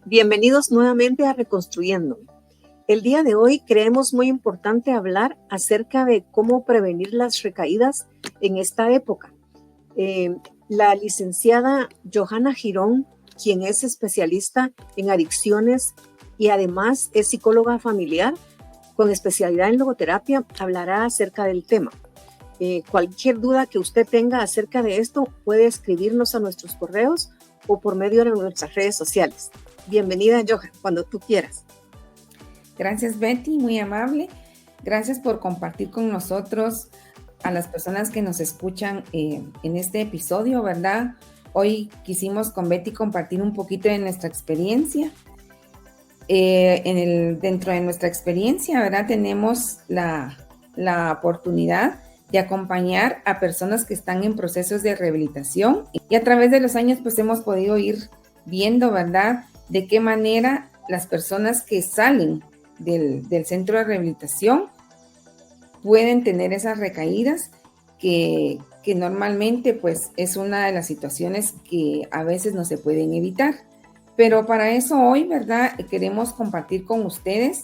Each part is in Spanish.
Bienvenidos nuevamente a Reconstruyendo. El día de hoy creemos muy importante hablar acerca de cómo prevenir las recaídas en esta época. La licenciada Johanna Girón, quien es especialista en adicciones y además es psicóloga familiar con especialidad en logoterapia, hablará acerca del tema. Cualquier duda que usted tenga acerca de esto puede escribirnos a nuestros correos o por medio de nuestras redes sociales. Bienvenida, Johanna, cuando tú quieras. Gracias, Betty, muy amable. Gracias por compartir con nosotros a las personas que nos escuchan en este episodio, ¿verdad? Hoy quisimos con Betty compartir un poquito de nuestra experiencia. Dentro de nuestra experiencia, ¿verdad? Tenemos la oportunidad de acompañar a personas que están en procesos de rehabilitación y a través de los años pues hemos podido ir viendo, ¿verdad?, de qué manera las personas que salen del centro de rehabilitación pueden tener esas recaídas que normalmente pues es una de las situaciones que a veces no se pueden evitar. Pero para eso hoy, ¿verdad?, queremos compartir con ustedes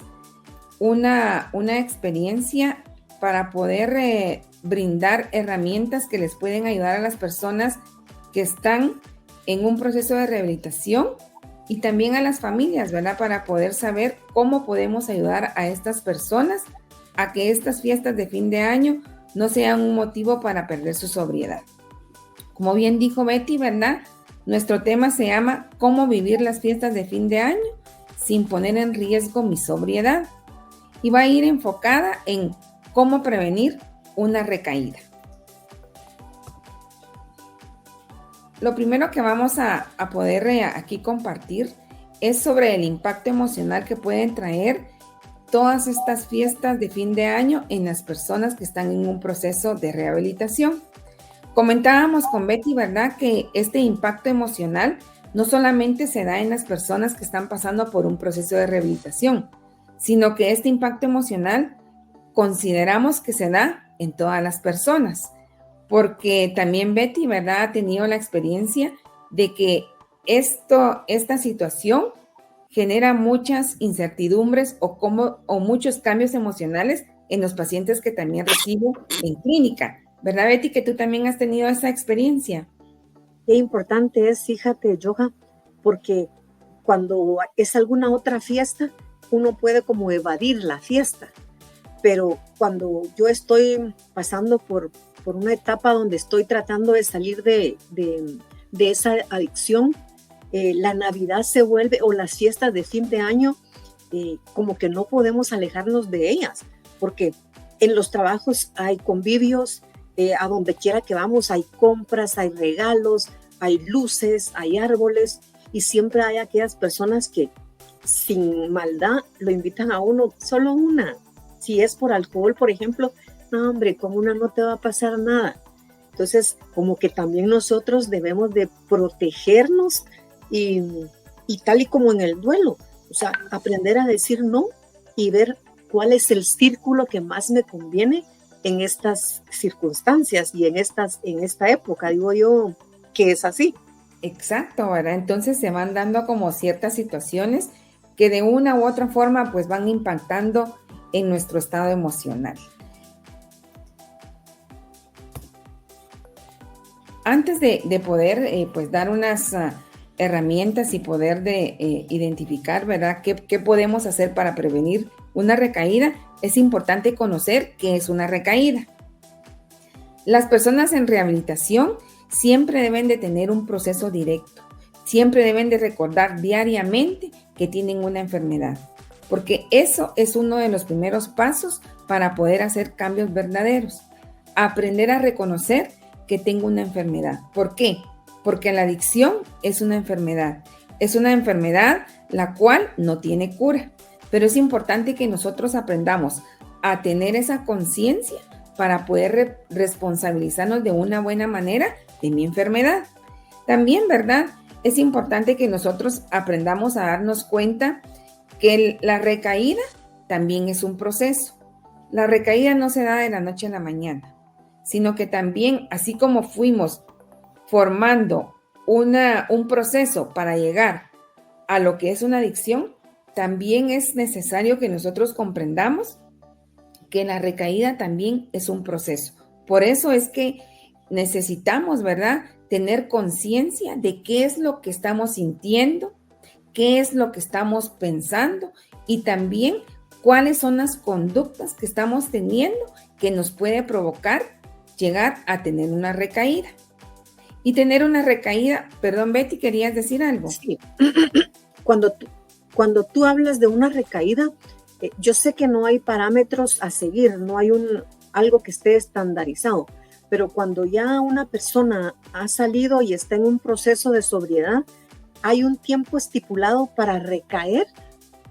una experiencia para poder brindar herramientas que les pueden ayudar a las personas que están en un proceso de rehabilitación y también a las familias, ¿verdad?, para poder saber cómo podemos ayudar a estas personas a que estas fiestas de fin de año no sean un motivo para perder su sobriedad. Como bien dijo Betty, ¿verdad?, nuestro tema se llama ¿Cómo vivir las fiestas de fin de año sin poner en riesgo mi sobriedad? Y va a ir enfocada en cómo prevenir una recaída. Lo primero que vamos a poder aquí compartir es sobre el impacto emocional que pueden traer todas estas fiestas de fin de año en las personas que están en un proceso de rehabilitación. Comentábamos con Betty, ¿verdad?, que este impacto emocional no solamente se da en las personas que están pasando por un proceso de rehabilitación, sino que este impacto emocional consideramos que se da en todas las personas, porque también Betty, ¿verdad?, ha tenido la experiencia de que esta situación genera muchas incertidumbres o muchos cambios emocionales en los pacientes que también recibo en clínica. ¿Verdad, Betty, que tú también has tenido esa experiencia? Qué importante es, fíjate, Johanna, porque cuando es alguna otra fiesta, uno puede como evadir la fiesta. Pero cuando yo estoy pasando por una etapa donde estoy tratando de salir de esa adicción, la Navidad se vuelve, o las fiestas de fin de año, como que no podemos alejarnos de ellas, porque en los trabajos hay convivios, a donde quiera que vamos hay compras, hay regalos, hay luces, hay árboles, y siempre hay aquellas personas que sin maldad lo invitan a uno, solo una. Si es por alcohol, por ejemplo, no, hombre, con una no te va a pasar nada. Entonces, como que también nosotros debemos de protegernos y tal y como en el duelo, o sea, aprender a decir no y ver cuál es el círculo que más me conviene en estas circunstancias y en esta época, digo yo, que es así. Exacto, ¿verdad? Entonces se van dando como ciertas situaciones que de una u otra forma pues van impactando en nuestro estado emocional. Antes de poder pues dar unas herramientas y poder identificar, ¿verdad?, qué podemos hacer para prevenir una recaída, es importante conocer qué es una recaída. Las personas en rehabilitación siempre deben de tener un proceso directo, siempre deben de recordar diariamente que tienen una enfermedad, porque eso es uno de los primeros pasos para poder hacer cambios verdaderos. Aprender a reconocer que tengo una enfermedad. ¿Por qué? Porque la adicción es una enfermedad la cual no tiene cura, pero es importante que nosotros aprendamos a tener esa conciencia para poder responsabilizarnos de una buena manera de mi enfermedad. También, ¿verdad?, es importante que nosotros aprendamos a darnos cuenta que la recaída también es un proceso. la recaída no se da de la noche a la mañana, sino que también, así como fuimos formando un proceso para llegar a lo que es una adicción, también es necesario que nosotros comprendamos que la recaída también es un proceso. Por eso es que necesitamos, ¿verdad?, tener conciencia de qué es lo que estamos sintiendo, qué es lo que estamos pensando y también cuáles son las conductas que estamos teniendo que nos puede provocar llegar a tener una recaída. Y tener una recaída, perdón, Betty, ¿querías decir algo? Sí. Cuando tú hablas de una recaída, yo sé que no hay parámetros a seguir, no hay algo que esté estandarizado, pero cuando ya una persona ha salido y está en un proceso de sobriedad, ¿hay un tiempo estipulado para recaer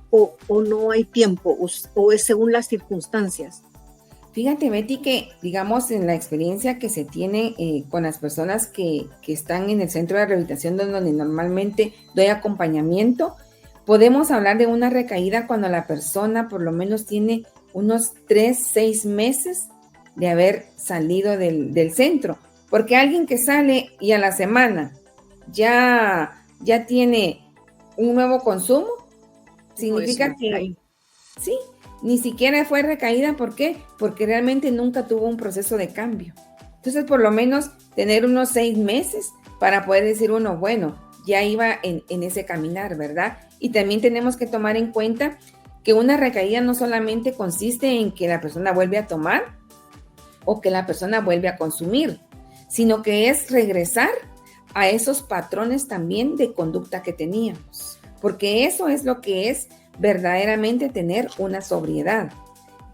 o no hay tiempo o es según las circunstancias? Fíjate, Betty, que digamos en la experiencia que se tiene con las personas que están en el centro de rehabilitación donde normalmente doy acompañamiento, podemos hablar de una recaída cuando la persona por lo menos tiene unos 3-6 meses de haber salido del centro. Porque alguien que sale y a la semana ya tiene un nuevo consumo, significa que sí, ni siquiera fue recaída. ¿Por qué? Porque realmente nunca tuvo un proceso de cambio. Entonces, por lo menos tener unos 6 meses para poder decir uno, bueno, ya iba en ese caminar, ¿verdad? Y también tenemos que tomar en cuenta que una recaída no solamente consiste en que la persona vuelve a tomar o que la persona vuelve a consumir, sino que es regresar a esos patrones también de conducta que teníamos, porque eso es lo que es verdaderamente tener una sobriedad.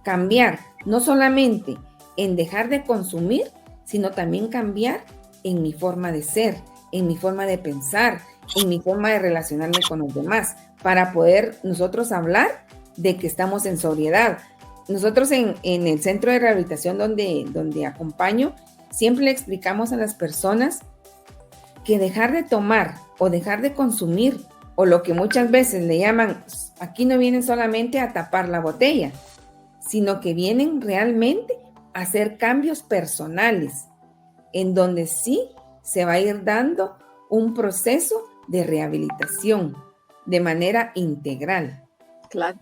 Cambiar, no solamente en dejar de consumir, sino también cambiar en mi forma de ser, en mi forma de pensar, en mi forma de relacionarme con los demás, para poder nosotros hablar de que estamos en sobriedad. Nosotros en el centro de rehabilitación donde acompaño, siempre le explicamos a las personas que dejar de tomar o dejar de consumir, o lo que muchas veces le llaman, aquí no vienen solamente a tapar la botella, sino que vienen realmente a hacer cambios personales, en donde sí se va a ir dando un proceso de rehabilitación de manera integral. Claro.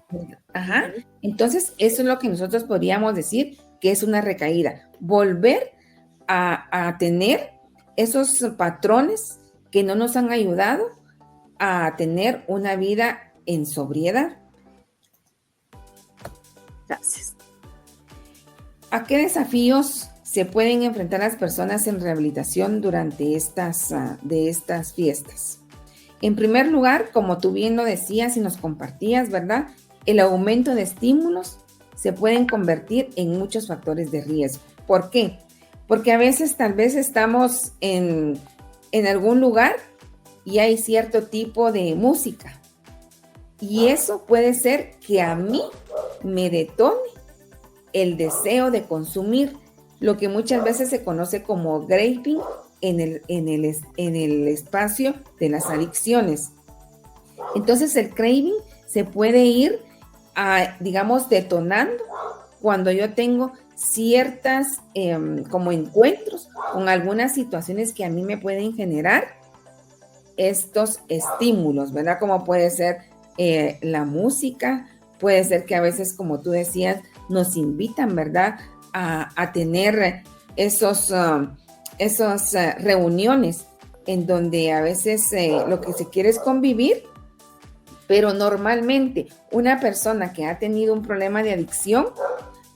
Ajá. Entonces, eso es lo que nosotros podríamos decir que es una recaída. Volver a tener esos patrones que no nos han ayudado a tener una vida en sobriedad. Gracias. ¿A qué desafíos se pueden enfrentar las personas en rehabilitación durante estas fiestas? En primer lugar, como tú bien lo decías y nos compartías, ¿verdad? El aumento de estímulos se pueden convertir en muchos factores de riesgo. ¿Por qué? Porque a veces tal vez estamos en algún lugar y hay cierto tipo de música. Y eso puede ser que a mí me detone el deseo de consumir, lo que muchas veces se conoce como craving en el espacio de las adicciones. Entonces el craving se puede ir digamos, detonando cuando yo tengo ciertas como encuentros con algunas situaciones que a mí me pueden generar estos estímulos, ¿verdad? Como puede ser la música, puede ser que a veces, como tú decías, nos invitan, ¿verdad? A tener esas reuniones en donde a veces lo que se quiere es convivir, pero normalmente una persona que ha tenido un problema de adicción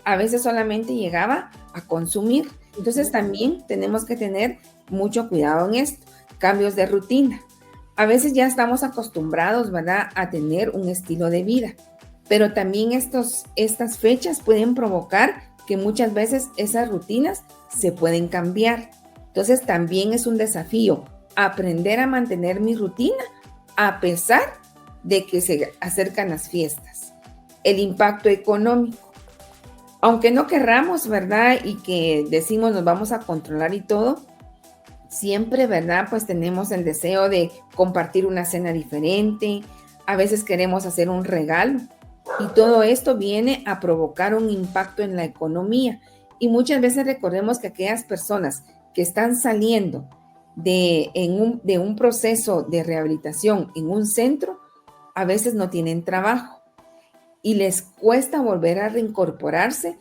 a veces solamente llegaba a consumir. Entonces también tenemos que tener mucho cuidado en esto. Cambios de rutina. A veces ya estamos acostumbrados, ¿verdad?, a tener un estilo de vida, pero también estas fechas pueden provocar que muchas veces esas rutinas se pueden cambiar. Entonces también es un desafío aprender a mantener mi rutina a pesar de que se acercan las fiestas. El impacto económico. Aunque no querramos, ¿verdad?, y que decimos nos vamos a controlar y todo, siempre, ¿verdad?, pues tenemos el deseo de compartir una cena diferente. A veces queremos hacer un regalo Y todo esto viene a provocar un impacto en la economía. Y muchas veces recordemos que aquellas personas que están saliendo de un proceso de rehabilitación en un centro, a veces no tienen trabajo y les cuesta volver a reincorporarse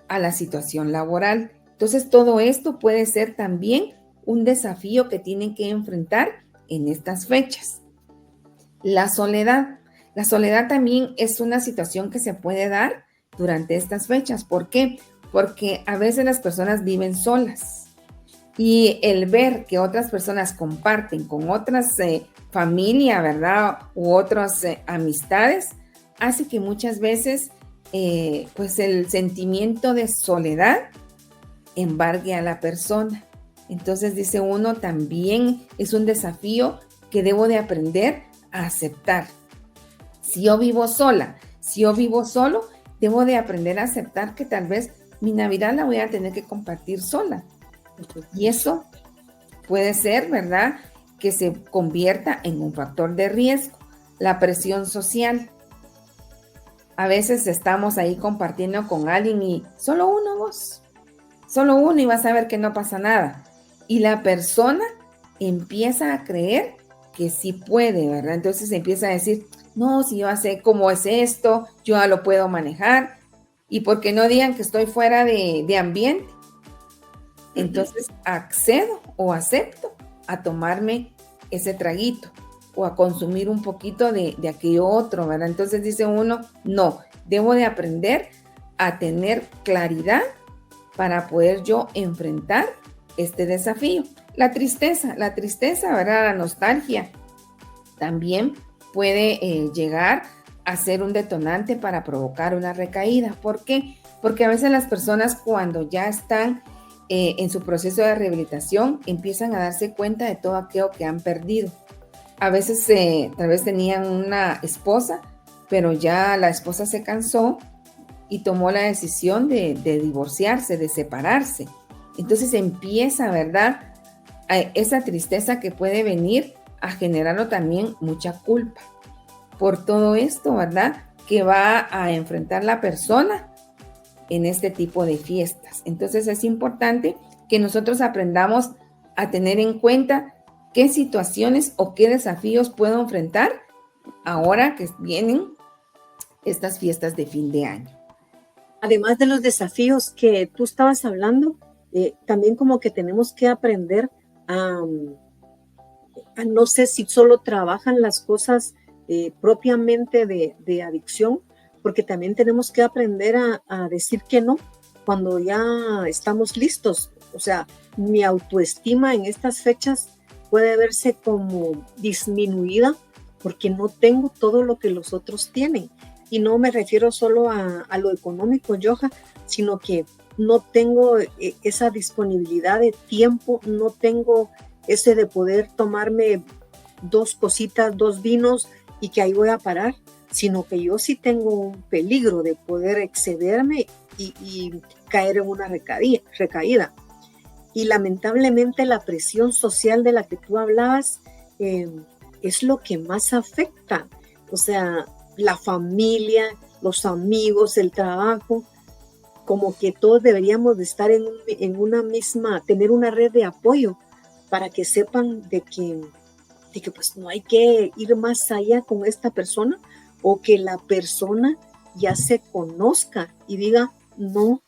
a la situación laboral. Entonces, todo esto puede ser también un desafío que tienen que enfrentar en estas fechas. La soledad. La soledad también es una situación que se puede dar durante estas fechas. ¿Por qué? Porque a veces las personas viven solas y el ver que otras personas comparten con otras familias, ¿verdad? U otras amistades, hace que muchas veces pues el sentimiento de soledad embargue a la persona. Entonces dice uno, también es un desafío que debo de aprender a aceptar. Si yo vivo sola, si yo vivo solo, debo de aprender a aceptar que tal vez mi Navidad la voy a tener que compartir sola. Y eso puede ser, ¿verdad?, que se convierta en un factor de riesgo. La presión social. A veces estamos ahí compartiendo con alguien y solo uno, vos. Solo uno y vas a ver que no pasa nada. Y la persona empieza a creer que sí puede, ¿verdad? Entonces empieza a decir, no, si yo sé cómo es esto, yo ya lo puedo manejar. Y porque no digan que estoy fuera de ambiente. Entonces accedo o acepto a tomarme ese traguito o a consumir un poquito de aquello otro, ¿verdad? Entonces dice uno, no, debo de aprender a tener claridad para poder yo enfrentar este desafío. La tristeza, ¿verdad? La nostalgia también puede llegar a ser un detonante para provocar una recaída. ¿Por qué? Porque a veces las personas cuando ya están en su proceso de rehabilitación empiezan a darse cuenta de todo aquello que han perdido. A veces tal vez tenían una esposa, pero ya la esposa se cansó y tomó la decisión de divorciarse, de separarse. Entonces empieza, ¿verdad?, esa tristeza que puede venir a generarlo también mucha culpa por todo esto, ¿verdad?, que va a enfrentar la persona en este tipo de fiestas. Entonces es importante que nosotros aprendamos a tener en cuenta qué situaciones o qué desafíos puedo enfrentar ahora que vienen estas fiestas de fin de año. Además de los desafíos que tú estabas hablando, también como que tenemos que aprender a no sé si solo trabajan las cosas propiamente de adicción, porque también tenemos que aprender a decir que no cuando ya estamos listos. O sea, mi autoestima en estas fechas puede verse como disminuida porque no tengo todo lo que los otros tienen. Y no me refiero solo a lo económico, Joha, sino que no tengo esa disponibilidad de tiempo, no tengo ese de poder tomarme 2 cositas, 2 vinos y que ahí voy a parar, sino que yo sí tengo un peligro de poder excederme y caer en una recaída. Y lamentablemente la presión social de la que tú hablabas es lo que más afecta. O sea, la familia, los amigos, el trabajo, como que todos deberíamos de estar en una misma, tener una red de apoyo para que sepan de que pues no hay que ir más allá con esta persona, o que la persona ya se conozca y diga, no,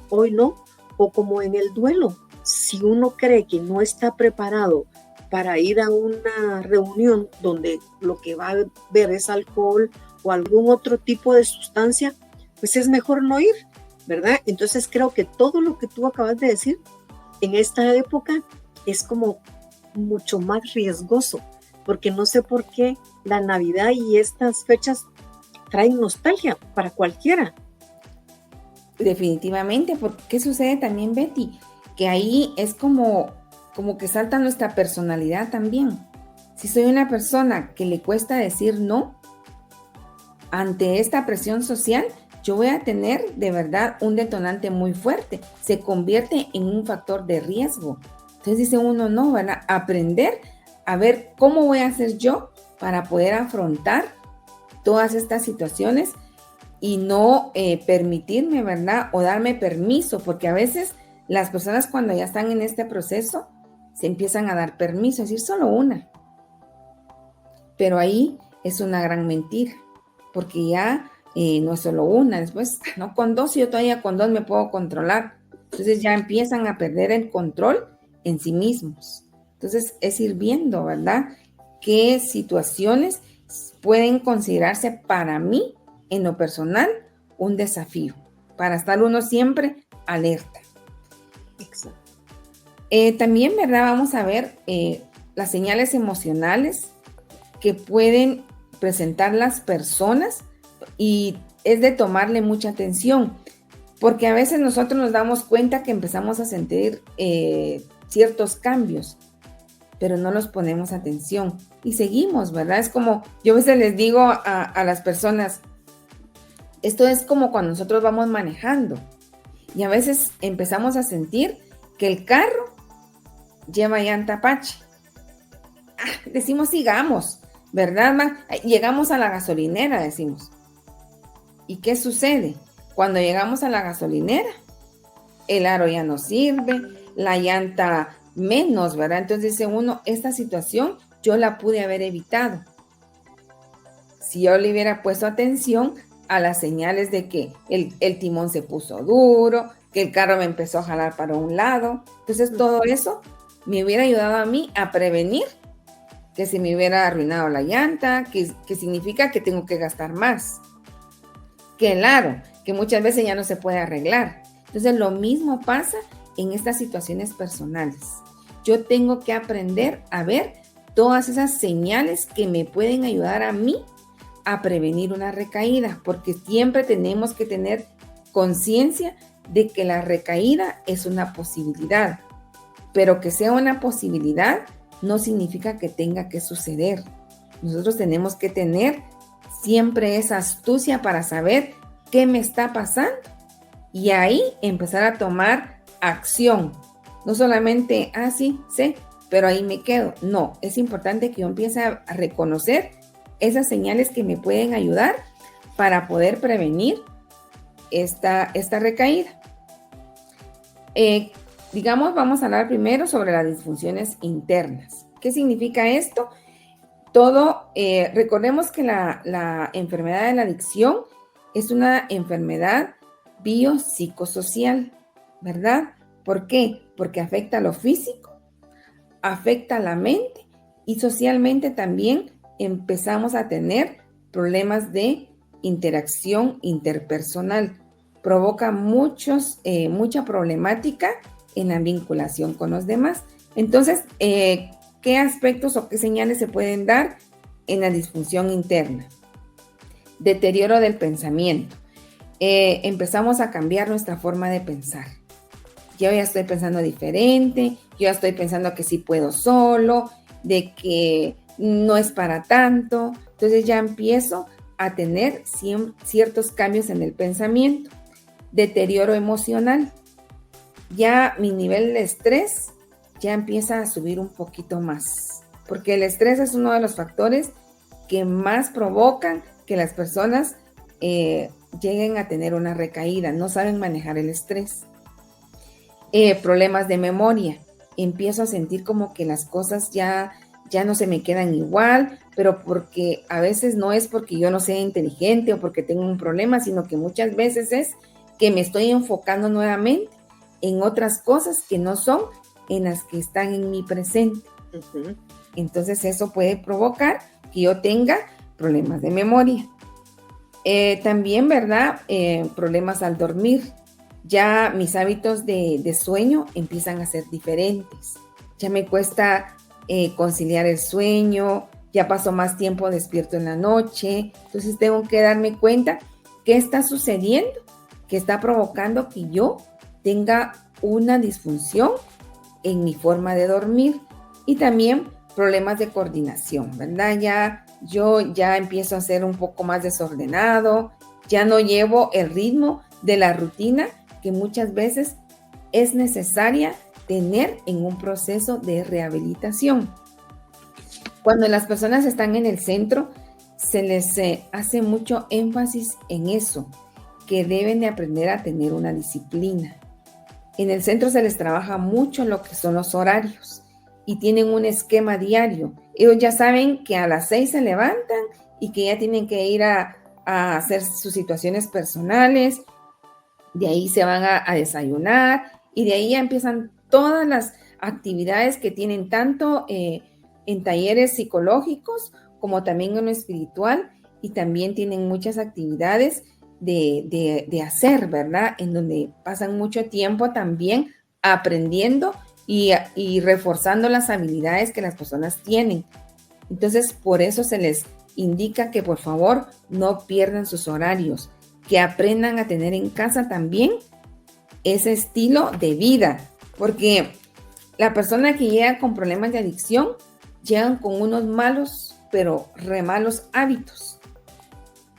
hoy no, o como en el duelo, si uno cree que no está preparado para ir a una reunión donde lo que va a ver es alcohol o algún otro tipo de sustancia, pues es mejor no ir, ¿verdad? Entonces creo que todo lo que tú acabas de decir en esta época es como mucho más riesgoso, porque no sé por qué la Navidad y estas fechas traen nostalgia para cualquiera. Definitivamente, porque ¿qué sucede también, Betty? Que ahí es como que salta nuestra personalidad también. Si soy una persona que le cuesta decir no ante esta presión social, yo voy a tener de verdad un detonante muy fuerte. Se convierte en un factor de riesgo. Entonces dice uno, no, van a aprender a ver cómo voy a hacer yo para poder afrontar todas estas situaciones y no permitirme, ¿verdad? O darme permiso, porque a veces las personas cuando ya están en este proceso se empiezan a dar permiso, es decir, solo una. Pero ahí es una gran mentira, porque ya no es solo una, después, no, con dos, yo todavía con dos me puedo controlar. Entonces ya empiezan a perder el control en sí mismos. Entonces es ir viendo, ¿verdad? Qué situaciones pueden considerarse para mí, en lo personal, un desafío, para estar uno siempre alerta. Exacto. También, ¿verdad? Vamos a ver las señales emocionales que pueden presentar las personas y es de tomarle mucha atención, porque a veces nosotros nos damos cuenta que empezamos a sentir ciertos cambios, pero no los ponemos atención y seguimos, ¿verdad? Es como, yo a veces les digo a las personas, esto es como cuando nosotros vamos manejando y a veces empezamos a sentir que el carro lleva llanta Apache. Decimos sigamos, ¿verdad? Llegamos a la gasolinera, decimos. ¿Y qué sucede? Cuando llegamos a la gasolinera, el aro ya no sirve, la llanta menos, ¿verdad? Entonces dice uno, esta situación yo la pude haber evitado. Si yo le hubiera puesto atención a las señales de que el timón se puso duro, que el carro me empezó a jalar para un lado. Entonces todo eso me hubiera ayudado a mí a prevenir que se me hubiera arruinado la llanta, que significa que tengo que gastar más. Que el aro, que muchas veces ya no se puede arreglar. Entonces lo mismo pasa en estas situaciones personales. Yo tengo que aprender a ver todas esas señales que me pueden ayudar a mí a prevenir una recaída, porque siempre tenemos que tener conciencia de que la recaída es una posibilidad, pero que sea una posibilidad no significa que tenga que suceder. Nosotros tenemos que tener siempre esa astucia para saber qué me está pasando y ahí empezar a tomar acción. No solamente, sí, sé, pero ahí me quedo. No, es importante que yo empiece a reconocer esas señales que me pueden ayudar para poder prevenir esta recaída. Digamos, vamos a hablar primero sobre las disfunciones internas. ¿Qué significa esto? Recordemos que la enfermedad de la adicción es una enfermedad biopsicosocial, ¿verdad? ¿Por qué? Porque afecta a lo físico, afecta a la mente y socialmente también empezamos a tener problemas de interacción interpersonal. Provoca mucha problemática en la vinculación con los demás. Entonces, ¿qué aspectos o qué señales se pueden dar en la disfunción interna? Deterioro del pensamiento. Empezamos a cambiar nuestra forma de pensar. Yo ya estoy pensando diferente, yo ya estoy pensando que sí puedo solo, de que no es para tanto. Entonces ya empiezo a tener ciertos cambios en el pensamiento. Deterioro emocional. Ya mi nivel de estrés ya empieza a subir un poquito más, porque el estrés es uno de los factores que más provocan que las personas lleguen a tener una recaída, no saben manejar el estrés. Problemas de memoria, empiezo a sentir como que las cosas ya no se me quedan igual, pero porque a veces no es porque yo no sea inteligente o porque tengo un problema, sino que muchas veces es que me estoy enfocando nuevamente en otras cosas que no son en las que están en mi presente. Uh-huh. Entonces eso puede provocar que yo tenga problemas de memoria. También, ¿verdad? Problemas al dormir. Ya mis hábitos de sueño empiezan a ser diferentes. Ya me cuesta conciliar el sueño, ya paso más tiempo despierto en la noche. Entonces tengo que darme cuenta qué está sucediendo, que está provocando que yo tenga una disfunción en mi forma de dormir y también problemas de coordinación, ¿verdad? Yo ya empiezo a ser un poco más desordenado, ya no llevo el ritmo de la rutina que muchas veces es necesaria tener en un proceso de rehabilitación. Cuando las personas están en el centro se les hace mucho énfasis en eso, que deben de aprender a tener una disciplina. En el centro se les trabaja mucho lo que son los horarios y tienen un esquema diario. Ellos ya saben que a las 6 se levantan y que ya tienen que ir a hacer sus situaciones personales, de ahí se van a desayunar y de ahí ya empiezan todas las actividades que tienen tanto en talleres psicológicos como también en lo espiritual, y también tienen muchas actividades de hacer, ¿verdad? En donde pasan mucho tiempo también aprendiendo y reforzando las habilidades que las personas tienen. Entonces, por eso se les indica que por favor no pierdan sus horarios, que aprendan a tener en casa también ese estilo de vida, porque la persona que llega con problemas de adicción llegan con unos malos, pero re malos hábitos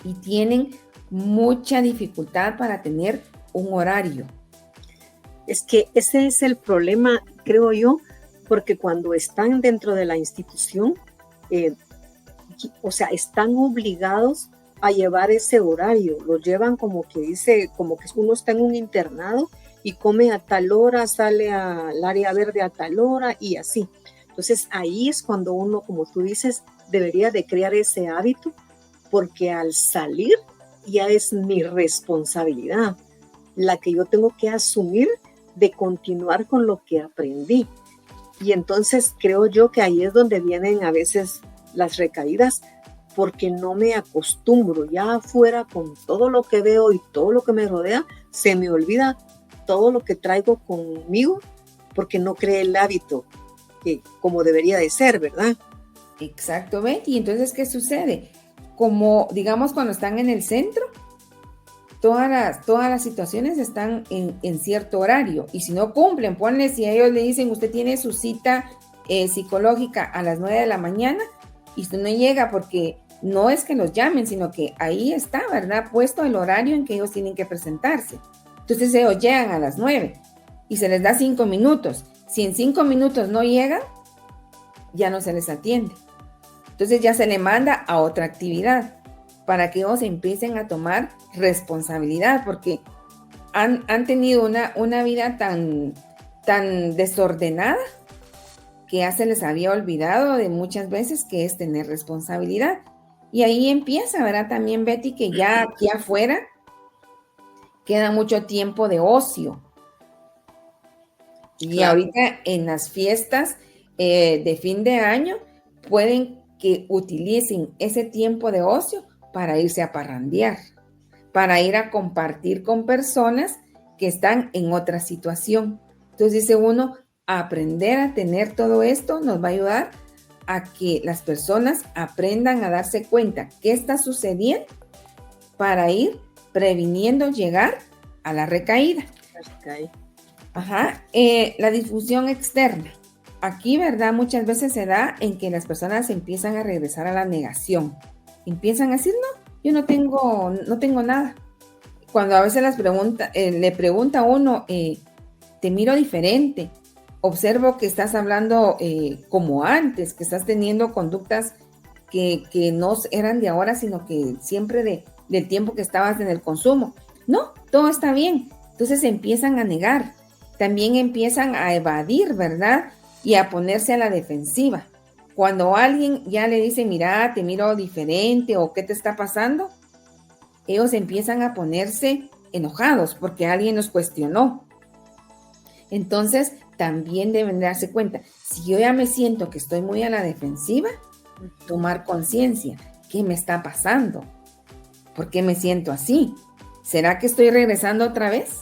y tienen mucha dificultad para tener un horario. Es que ese es el problema, creo yo, porque cuando están dentro de la institución, o sea, están obligados a llevar ese horario, lo llevan como que dice, como que uno está en un internado y come a tal hora, sale al área verde a tal hora y así. Entonces ahí es cuando uno, como tú dices, debería de crear ese hábito, porque al salir ya es mi responsabilidad, la que yo tengo que asumir de continuar con lo que aprendí. Y entonces creo yo que ahí es donde vienen a veces las recaídas, porque no me acostumbro. Ya afuera, con todo lo que veo y todo lo que me rodea, se me olvida todo lo que traigo conmigo, porque no creé el hábito que como debería de ser, ¿verdad? Exacto, Betty. Entonces, ¿qué sucede? Como, digamos, cuando están en el centro, todas las situaciones están en cierto horario, y si no cumplen, ponle, si ellos le dicen, usted tiene su cita psicológica a las 9 de la mañana, y usted no llega porque no es que los llamen, sino que ahí está, ¿verdad? Puesto el horario en que ellos tienen que presentarse. Entonces ellos llegan a las 9 y se les da 5 minutos. Si en 5 minutos no llegan, ya no se les atiende. Entonces ya se le manda a otra actividad para que ellos empiecen a tomar responsabilidad, porque han tenido una vida tan desordenada que ya se les había olvidado de muchas veces que es tener responsabilidad. Y ahí empieza, ¿verdad? También, Betty, que ya aquí afuera queda mucho tiempo de ocio. Y Claro. ahorita en las fiestas de fin de año pueden que utilicen ese tiempo de ocio para irse a parrandear, para ir a compartir con personas que están en otra situación. Entonces dice uno, aprender a tener todo esto nos va a ayudar a que las personas aprendan a darse cuenta qué está sucediendo para ir previniendo llegar a la recaída. Okay. Ajá, la disfunción externa. Aquí, ¿verdad? Muchas veces se da en que las personas empiezan a regresar a la negación. Empiezan a decir, no, yo no tengo nada. Cuando a veces le pregunta a uno, te miro diferente, observo que estás hablando como antes, que estás teniendo conductas que no eran de ahora, sino que siempre del tiempo que estabas en el consumo. No, todo está bien. Entonces empiezan a negar. También empiezan a evadir, ¿verdad? Y a ponerse a la defensiva. Cuando alguien ya le dice, mira, te miro diferente o qué te está pasando, ellos empiezan a ponerse enojados porque alguien los cuestionó. Entonces, también deben darse cuenta, si yo ya me siento que estoy muy a la defensiva, tomar conciencia, ¿qué me está pasando? ¿Por qué me siento así? ¿Será que estoy regresando otra vez?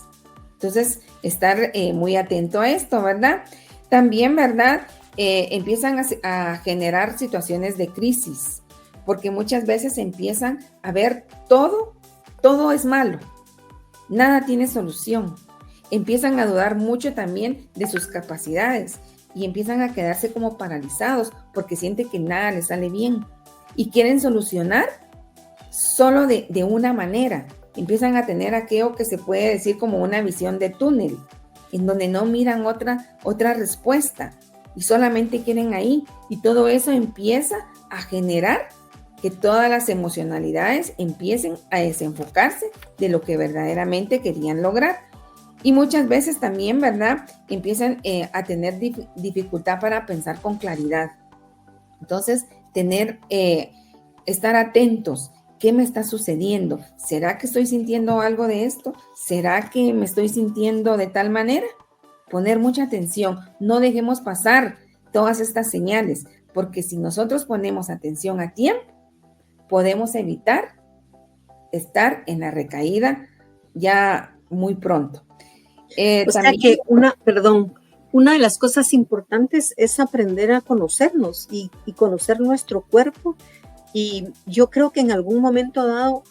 Entonces, estar muy atento a esto, ¿verdad? También, ¿verdad? Empiezan a generar situaciones de crisis, porque muchas veces empiezan a ver todo es malo, nada tiene solución. Empiezan a dudar mucho también de sus capacidades y empiezan a quedarse como paralizados porque sienten que nada les sale bien y quieren solucionar solo de una manera. Empiezan a tener aquello que se puede decir como una visión de túnel, en donde no miran otra respuesta y solamente quieren ahí. Y todo eso empieza a generar que todas las emocionalidades empiecen a desenfocarse de lo que verdaderamente querían lograr. Y muchas veces también, ¿verdad? Empiezan a tener dificultad para pensar con claridad. Entonces, estar atentos. ¿Qué me está sucediendo? ¿Será que estoy sintiendo algo de esto? ¿Será que me estoy sintiendo de tal manera? Poner mucha atención. No dejemos pasar todas estas señales, porque si nosotros ponemos atención a tiempo, podemos evitar estar en la recaída ya muy pronto. O sea que una de las cosas importantes es aprender a conocernos y conocer nuestro cuerpo. Y yo creo que en algún momento dado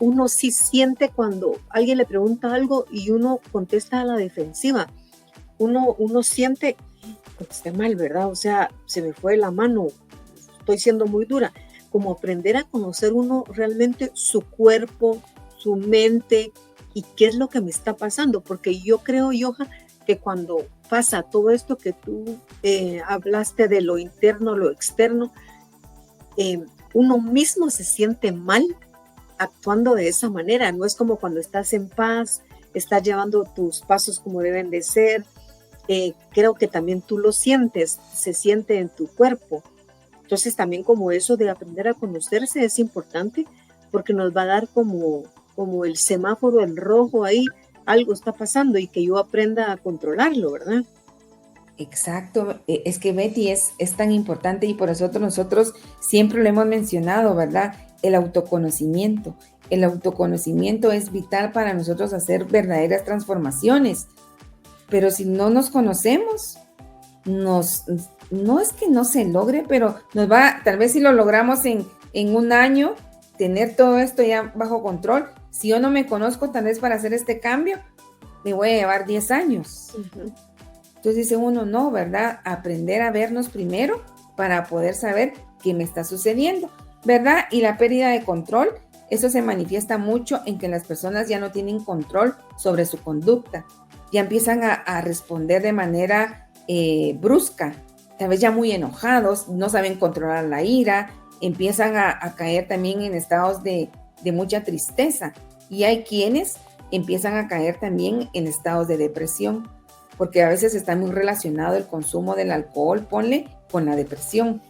uno sí siente cuando alguien le pregunta algo y uno contesta a la defensiva. Uno siente, contesté mal, ¿verdad? O sea, se me fue la mano, estoy siendo muy dura. Como aprender a conocer uno realmente su cuerpo, su mente y qué es lo que me está pasando. Porque yo creo, Johan, que cuando pasa todo esto que tú hablaste de lo interno, lo externo, uno mismo se siente mal actuando de esa manera. No es como cuando estás en paz, estás llevando tus pasos como deben de ser. Creo que también tú lo sientes, se siente en tu cuerpo. Entonces también como eso de aprender a conocerse es importante porque nos va a dar como el semáforo en rojo ahí, algo está pasando y que yo aprenda a controlarlo, ¿verdad? Exacto, es que Betty es tan importante y por eso nosotros siempre lo hemos mencionado, ¿verdad? El autoconocimiento. El autoconocimiento es vital para nosotros hacer verdaderas transformaciones, pero si no nos conocemos, no es que no se logre, pero tal vez si lo logramos en un año, tener todo esto ya bajo control. Si yo no me conozco, tal vez para hacer este cambio, me voy a llevar 10 años. Uh-huh. Entonces dice uno, no, ¿verdad? Aprender a vernos primero para poder saber qué me está sucediendo, ¿verdad? Y la pérdida de control, eso se manifiesta mucho en que las personas ya no tienen control sobre su conducta, ya empiezan a responder de manera brusca, tal vez ya muy enojados, no saben controlar la ira, empiezan a caer también en estados de mucha tristeza y hay quienes empiezan a caer también en estados de depresión, porque a veces está muy relacionado el consumo del alcohol, ponle, con la depresión.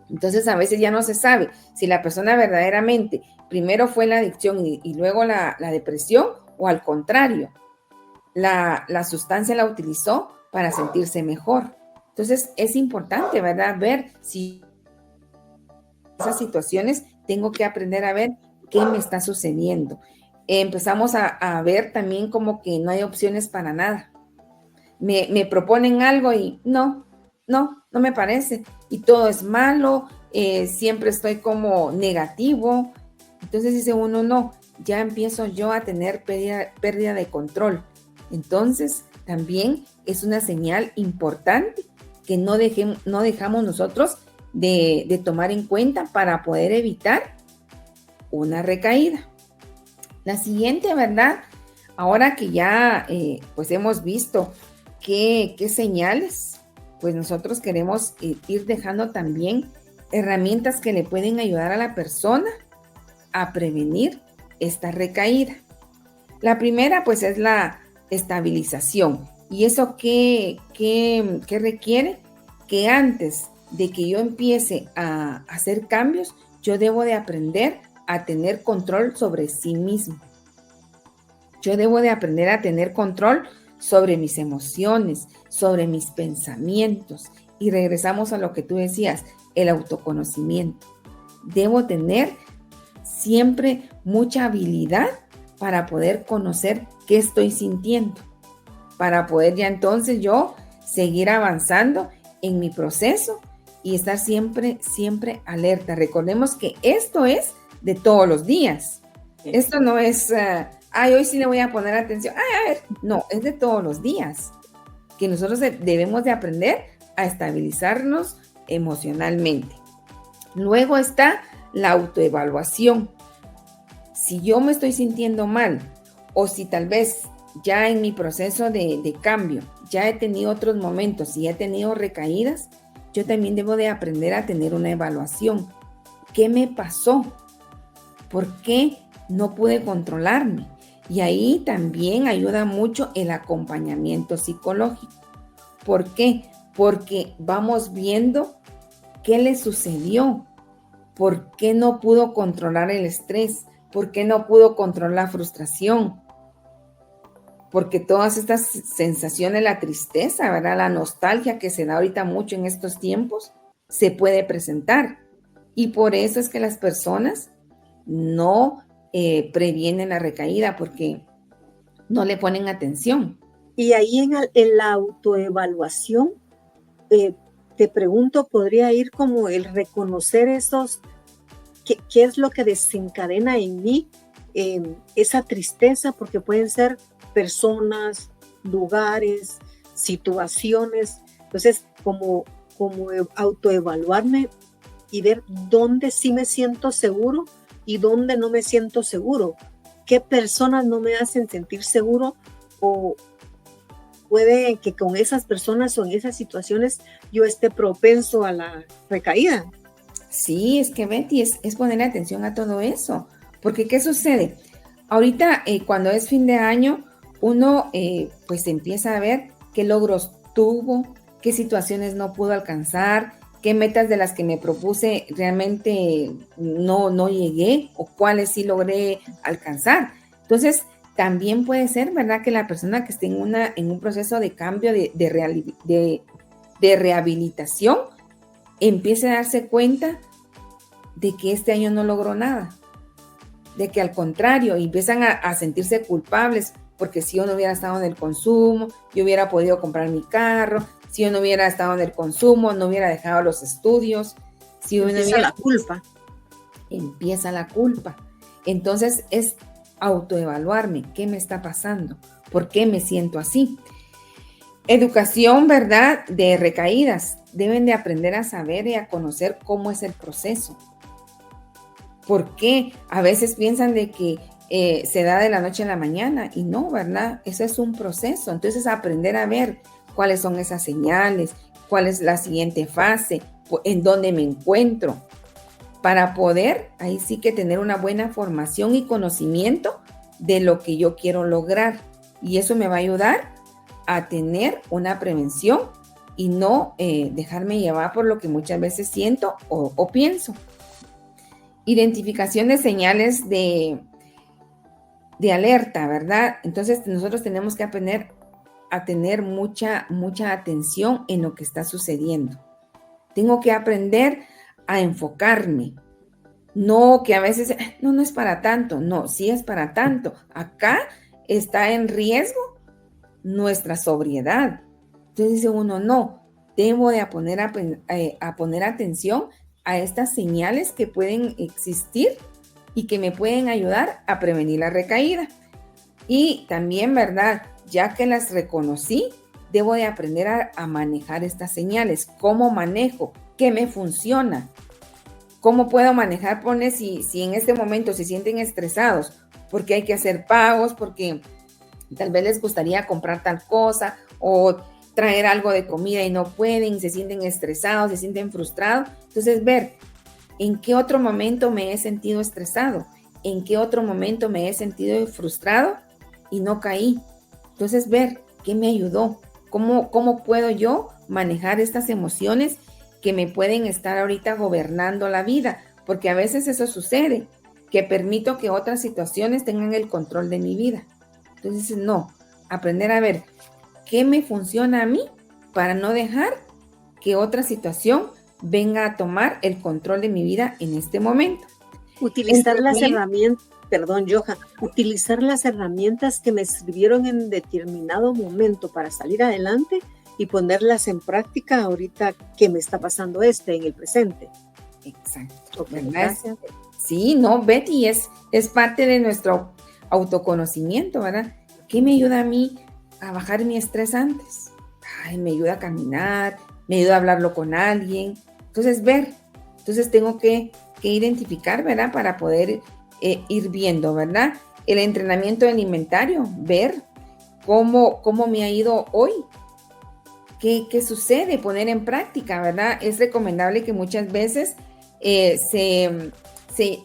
Entonces a veces ya no se sabe si la persona verdaderamente primero fue la adicción y luego la depresión o al contrario, la sustancia la utilizó para sentirse mejor. Entonces es importante, ¿verdad? Ver si esas situaciones tengo que aprender a ver qué me está sucediendo. Empezamos a ver también como que no hay opciones para nada. Me proponen algo y no me parece. Y todo es malo, siempre estoy como negativo. Entonces dice uno, no, ya empiezo yo a tener pérdida de control. Entonces también es una señal importante que no dejamos nosotros de tomar en cuenta para poder evitar una recaída. La siguiente, ¿verdad? Ahora que ya pues hemos visto qué señales, pues nosotros queremos ir dejando también herramientas que le pueden ayudar a la persona a prevenir esta recaída. La primera pues es la estabilización. ¿Y eso qué requiere? Que antes de que yo empiece a hacer cambios, yo debo de aprender a tener control sobre sí mismo. Yo debo de aprender a tener control sobre mis emociones, sobre mis pensamientos. Y regresamos a lo que tú decías, el autoconocimiento. Debo tener siempre mucha habilidad para poder conocer qué estoy sintiendo, para poder ya entonces yo seguir avanzando en mi proceso y estar siempre alerta. Recordemos que esto es de todos los días. Esto no es, hoy sí le voy a poner atención. A ver, no, es de todos los días. Que nosotros debemos de aprender a estabilizarnos emocionalmente. Luego está la autoevaluación. Si yo me estoy sintiendo mal o si tal vez ya en mi proceso de cambio ya he tenido otros momentos y he tenido recaídas, yo también debo de aprender a tener una evaluación. ¿Qué me pasó? ¿Por qué no pude controlarme? Y ahí también ayuda mucho el acompañamiento psicológico. ¿Por qué? Porque vamos viendo qué le sucedió, por qué no pudo controlar el estrés, por qué no pudo controlar la frustración, porque todas estas sensaciones, la tristeza, ¿verdad? La nostalgia que se da ahorita mucho en estos tiempos, se puede presentar. Y por eso es que las personas no previenen la recaída, porque no le ponen atención. Y ahí en la autoevaluación, te pregunto, ¿podría ir como el reconocer qué es lo que desencadena en mí esa tristeza? Porque pueden ser personas, lugares, situaciones. Entonces, como autoevaluarme y ver dónde sí me siento seguro y dónde no me siento seguro. ¿Qué personas no me hacen sentir seguro? O puede que con esas personas o en esas situaciones yo esté propenso a la recaída. Sí, es que Betty, es poner atención a todo eso. Porque ¿qué sucede? Ahorita, cuando es fin de año, uno pues empieza a ver qué logros tuvo, qué situaciones no pudo alcanzar, qué metas de las que me propuse realmente no llegué o cuáles sí logré alcanzar. Entonces, también puede ser, ¿verdad?, que la persona que esté en un proceso de cambio, de rehabilitación, empiece a darse cuenta de que este año no logró nada, de que al contrario, empiezan a sentirse culpables, porque si yo no hubiera estado en el consumo, yo hubiera podido comprar mi carro, si yo no hubiera estado en el consumo, no hubiera dejado los estudios, si yo empieza la culpa. Empieza la culpa. Entonces es autoevaluarme, ¿qué me está pasando? ¿Por qué me siento así? Educación, ¿verdad?, de recaídas. Deben de aprender a saber y a conocer cómo es el proceso. ¿Por qué? A veces piensan de que se da de la noche a la mañana y no, ¿verdad? Eso es un proceso. Entonces aprender a ver cuáles son esas señales, cuál es la siguiente fase, en dónde me encuentro, para poder ahí sí que tener una buena formación y conocimiento de lo que yo quiero lograr. Y eso me va a ayudar a tener una prevención y no dejarme llevar por lo que muchas veces siento o pienso. Identificación de señales de alerta, ¿verdad? Entonces nosotros tenemos que aprender a tener mucha atención en lo que está sucediendo. Tengo que aprender a enfocarme. No, que a veces, no es para tanto. No, sí es para tanto. Acá está en riesgo nuestra sobriedad. Entonces dice uno, no, debo de poner atención a estas señales que pueden existir y que me pueden ayudar a prevenir la recaída. Y también, ¿verdad?, ya que las reconocí, debo de aprender a manejar estas señales. ¿Cómo manejo? ¿Qué me funciona? ¿Cómo puedo manejar? Si en este momento se sienten estresados porque hay que hacer pagos, porque tal vez les gustaría comprar tal cosa o traer algo de comida y no pueden, se sienten estresados, se sienten frustrados. Entonces, ver en qué otro momento me he sentido estresado, en qué otro momento me he sentido frustrado y no caí. Entonces, ver qué me ayudó, cómo puedo yo manejar estas emociones que me pueden estar ahorita gobernando la vida, porque a veces eso sucede, que permito que otras situaciones tengan el control de mi vida. Entonces, no, aprender a ver qué me funciona a mí para no dejar que otra situación venga a tomar el control de mi vida en este momento. Utilizar las herramientas, perdón, Johan, utilizar las herramientas que me sirvieron en determinado momento para salir adelante y ponerlas en práctica ahorita que me está pasando en el presente. Exacto. Okay, gracias. Sí, no, Betty, es parte de nuestro autoconocimiento, ¿verdad? ¿Qué me ayuda a mí a bajar mi estrés antes? Ay, me ayuda a caminar, me ayuda a hablarlo con alguien. Entonces, tengo que identificar, ¿verdad? Para poder ir viendo, ¿verdad? El entrenamiento alimentario, ver cómo me ha ido hoy. ¿Qué sucede? Poner en práctica, ¿verdad? Es recomendable que muchas veces se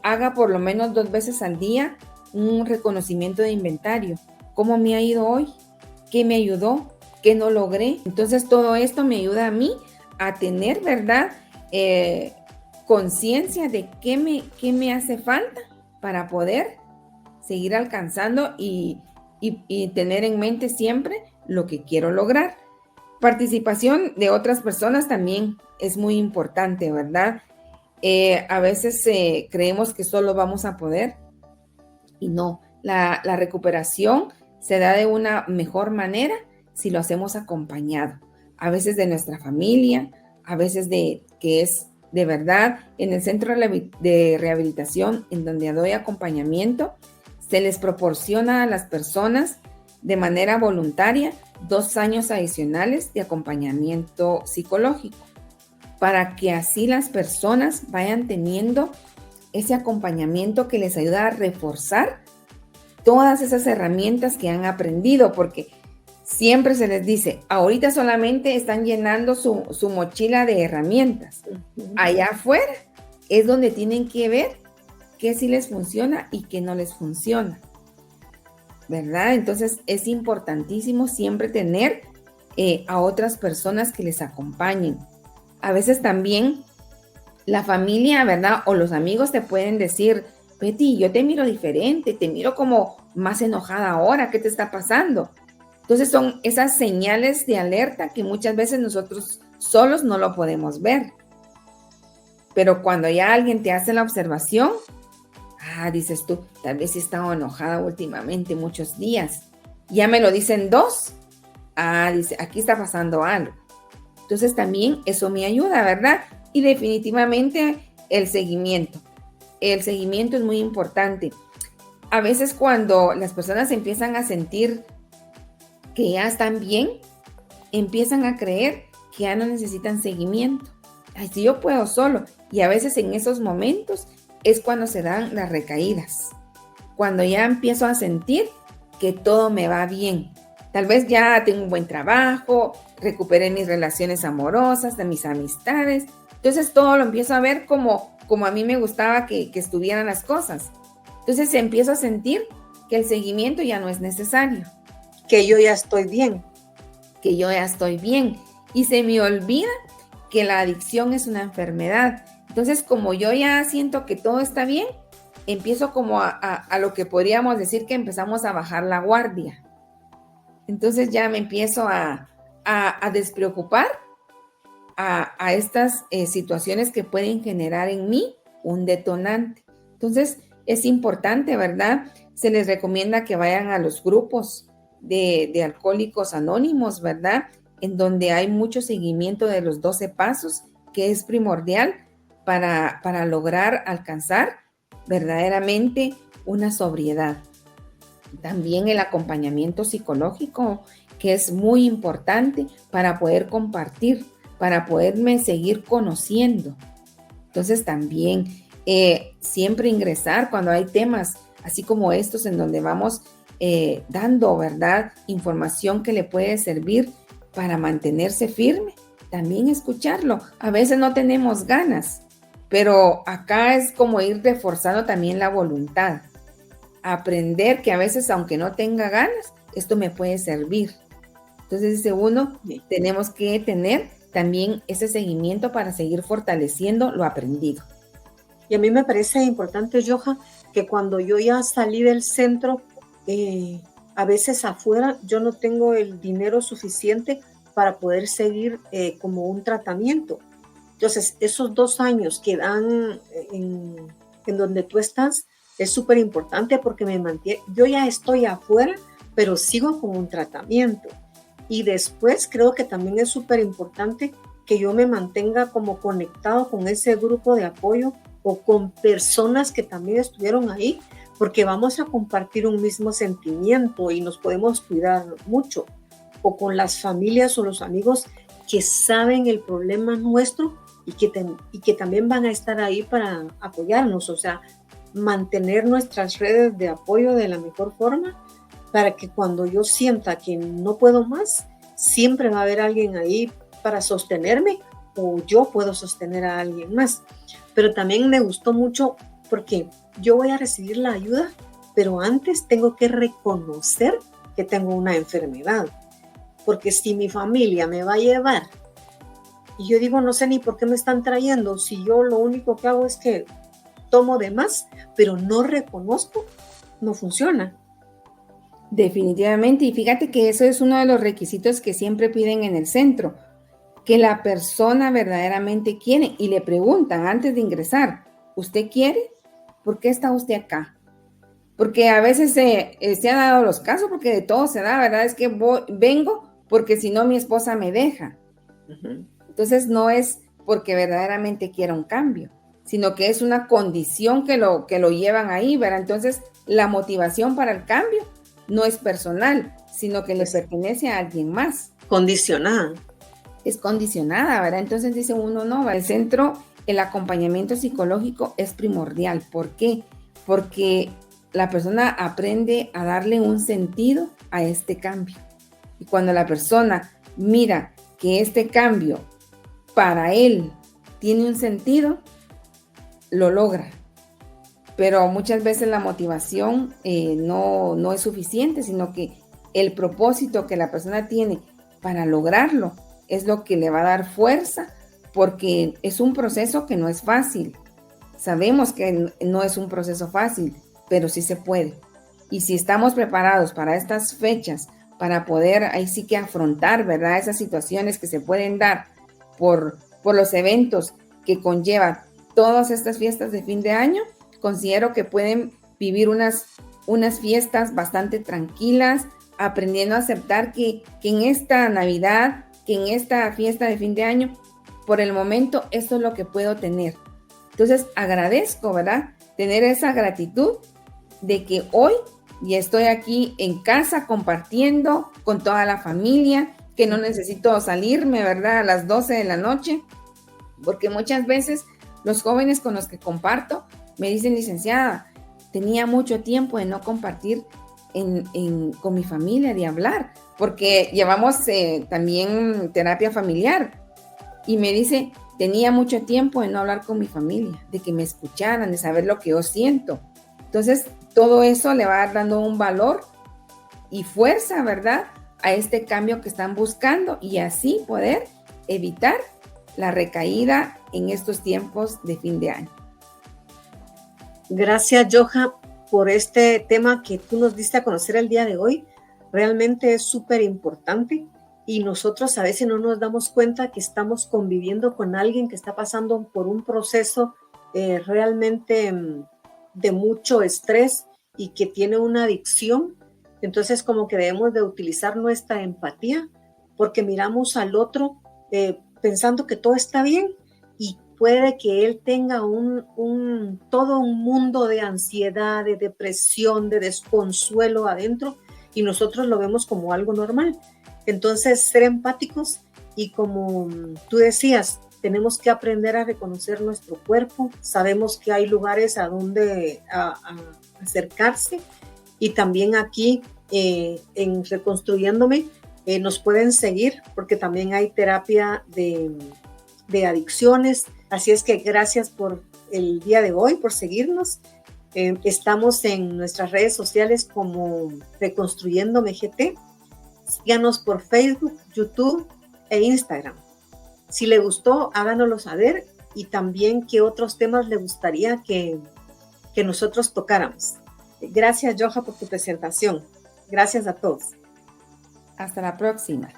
haga por lo menos 2 veces al día un reconocimiento de inventario. ¿Cómo me ha ido hoy? ¿Qué me ayudó? ¿Qué no logré? Entonces todo esto me ayuda a mí a tener, ¿verdad? Conciencia de qué me hace falta para poder seguir alcanzando y tener en mente siempre lo que quiero lograr. Participación de otras personas también es muy importante, ¿verdad? A veces creemos que solo vamos a poder y no. La recuperación se da de una mejor manera si lo hacemos acompañado. A veces de nuestra familia, a veces que es de verdad en el centro de rehabilitación en donde doy acompañamiento, se les proporciona a las personas de manera voluntaria 2 años adicionales de acompañamiento psicológico para que así las personas vayan teniendo ese acompañamiento que les ayuda a reforzar todas esas herramientas que han aprendido, porque siempre se les dice, ahorita solamente están llenando su mochila de herramientas. Allá afuera es donde tienen que ver qué sí les funciona y qué no les funciona, ¿verdad? Entonces es importantísimo siempre tener a otras personas que les acompañen. A veces también la familia, ¿verdad? O los amigos te pueden decir, Betty, yo te miro diferente, te miro como más enojada ahora, ¿qué te está pasando? Entonces son esas señales de alerta que muchas veces nosotros solos no lo podemos ver. Pero cuando ya alguien te hace la observación, dices tú, tal vez he estado enojada últimamente muchos días. Ya me lo dicen 2. Dice, aquí está pasando algo. Entonces también eso me ayuda, ¿verdad? Y definitivamente el seguimiento. El seguimiento es muy importante. A veces cuando las personas empiezan a sentir que ya están bien, empiezan a creer que ya no necesitan seguimiento. Ay, si yo puedo solo. Y a veces en esos momentos es cuando se dan las recaídas. Cuando ya empiezo a sentir que todo me va bien. Tal vez ya tengo un buen trabajo, recuperé mis relaciones amorosas, de mis amistades. Entonces todo lo empiezo a ver como a mí me gustaba que estuvieran las cosas. Entonces empiezo a sentir que el seguimiento ya no es necesario. Que yo ya estoy bien. Que yo ya estoy bien. Y se me olvida que la adicción es una enfermedad. Entonces, como yo ya siento que todo está bien, empiezo como a lo que podríamos decir que empezamos a bajar la guardia. Entonces ya me empiezo a despreocupar a estas situaciones que pueden generar en mí un detonante. Entonces es importante, ¿verdad? Se les recomienda que vayan a los grupos de alcohólicos anónimos, ¿verdad? En donde hay mucho seguimiento de los 12 pasos, que es primordial para lograr alcanzar verdaderamente una sobriedad. También el acompañamiento psicológico, que es muy importante para poder compartir, para poderme seguir conociendo. Entonces también siempre ingresar cuando hay temas así como estos en donde vamos dando, ¿verdad?, información que le puede servir para mantenerse firme. También escucharlo. A veces no tenemos ganas, pero acá es como ir reforzando también la voluntad. Aprender que a veces, aunque no tenga ganas, esto me puede servir. Entonces, dice uno, tenemos que tener también ese seguimiento para seguir fortaleciendo lo aprendido. Y a mí me parece importante, Joja, que cuando yo ya salí del centro, a veces afuera yo no tengo el dinero suficiente para poder seguir como un tratamiento. Entonces, esos 2 años que dan en donde tú estás es súper importante porque me mantiene. Yo ya estoy afuera, pero sigo con un tratamiento. Y después creo que también es súper importante que yo me mantenga como conectado con ese grupo de apoyo o con personas que también estuvieron ahí, porque vamos a compartir un mismo sentimiento y nos podemos cuidar mucho. O con las familias o los amigos que saben el problema nuestro y que también van a estar ahí para apoyarnos. O sea, mantener nuestras redes de apoyo de la mejor forma para que cuando yo sienta que no puedo más, siempre va a haber alguien ahí para sostenerme o yo puedo sostener a alguien más. pero también me gustó mucho porque yo voy a recibir la ayuda, pero antes tengo que reconocer que tengo una enfermedad, porque si mi familia me va a llevar y yo digo, no sé ni por qué me están trayendo, si yo lo único que hago es que tomo de más, pero no reconozco, no funciona. Definitivamente, y fíjate que eso es uno de los requisitos que siempre piden en el centro, que la persona verdaderamente quiere y le preguntan antes de ingresar, ¿usted quiere? ¿Por qué está usted acá? Porque a veces se han dado los casos, porque de todo se da, ¿verdad? Es que vengo porque si no mi esposa me deja. Uh-huh. Entonces no es porque verdaderamente quiera un cambio, sino que es una condición que lo llevan ahí, ¿verdad? Entonces la motivación para el cambio no es personal, sino que le pertenece a alguien más. Condicionada. Es condicionada, ¿verdad? Entonces dice uno, no, el centro, el acompañamiento psicológico es primordial. ¿Por qué? Porque la persona aprende a darle un sentido a este cambio. Y cuando la persona mira que este cambio para él tiene un sentido, lo logra. Pero muchas veces la motivación no es suficiente, sino que el propósito que la persona tiene para lograrlo es lo que le va a dar fuerza, porque es un proceso que no es fácil. Sabemos que no es un proceso fácil, pero sí se puede. Y si estamos preparados para estas fechas, para poder ahí sí que afrontar, ¿verdad?, esas situaciones que se pueden dar por los eventos que conllevan todas estas fiestas de fin de año, considero que pueden vivir unas fiestas bastante tranquilas, aprendiendo a aceptar que en esta Navidad, que en esta fiesta de fin de año, por el momento esto es lo que puedo tener. Entonces agradezco, ¿verdad?, tener esa gratitud de que hoy ya estoy aquí en casa compartiendo con toda la familia, que no necesito salirme, ¿verdad?, a las 12 de la noche, porque muchas veces los jóvenes con los que comparto me dicen, licenciada, tenía mucho tiempo de no compartir con mi familia, de hablar, porque llevamos también terapia familiar, y me dice, tenía mucho tiempo de no hablar con mi familia, de que me escucharan, de saber lo que yo siento. Entonces, todo eso le va dando un valor y fuerza, ¿verdad?, a este cambio que están buscando, y así poder evitar la recaída en estos tiempos de fin de año. Gracias, Joha, por este tema que tú nos diste a conocer el día de hoy. Realmente es súper importante y nosotros a veces no nos damos cuenta que estamos conviviendo con alguien que está pasando por un proceso realmente de mucho estrés y que tiene una adicción. Entonces, como que debemos de utilizar nuestra empatía, porque miramos al otro pensando que todo está bien, y puede que él tenga todo un mundo de ansiedad, de depresión, de desconsuelo adentro, y nosotros lo vemos como algo normal. Entonces, ser empáticos, y como tú decías, tenemos que aprender a reconocer nuestro cuerpo. Sabemos que hay lugares a donde acercarse, y también aquí en Reconstruyéndome nos pueden seguir, porque también hay terapia de adicciones. Así es que gracias por el día de hoy, por seguirnos. Estamos en nuestras redes sociales como Reconstruyéndome GT. Síganos por Facebook, YouTube e Instagram. Si le gustó, háganoslo saber, y también qué otros temas le gustaría que nosotros tocáramos. Gracias, Joha, por tu presentación. Gracias a todos. Hasta la próxima.